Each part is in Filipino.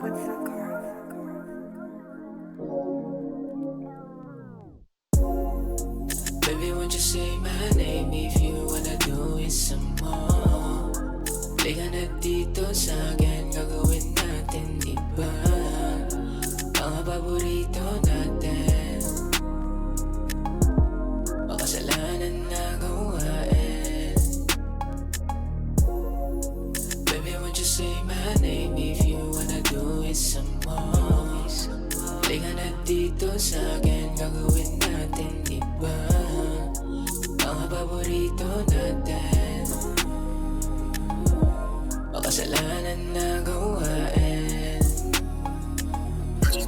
Baby, won't you say my name if you wanna do it some more? Halika na dito sa'kin, gagawin natin iba. Mga paborito natin, makasalanan na gawain. Baby, won't you say my name if you wanna do it some more? Halika na dito sa'kin, gagawin natin iba. Mga paborito natin, makasalanan na gawain.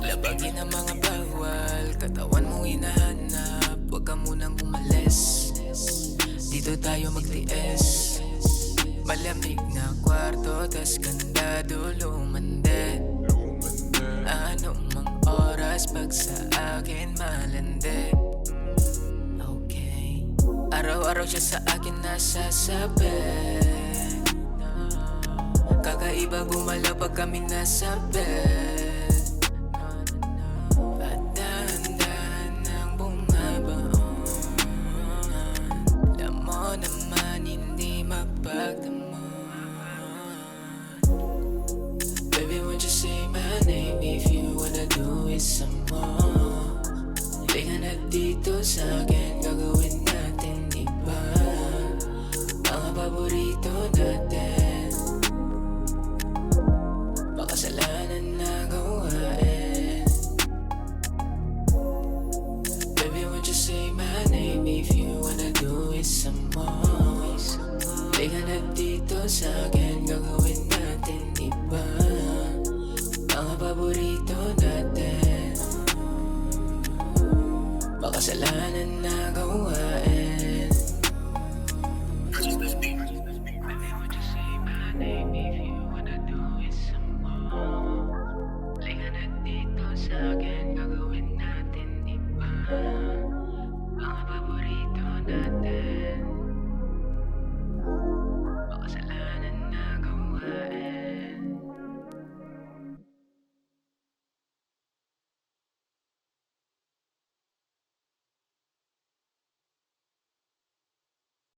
Labagin ang mga bawal, katawan mo hinahanap. Huwag ka munang umalis, dito tayo magtiis. Malamig na kwarto, tas kandado lumande. Ano mang oras pag sa akin malandi. Okay, araw-araw siya sa akin nasasabi. Kakaiba gumalaw pag kami nasa bed. At dahan-dahan nang bumabaon. Alam mo naman hindi mapagdamon. Baby, won't you say my name if you wanna do it some more? Halika na dito sa'kin,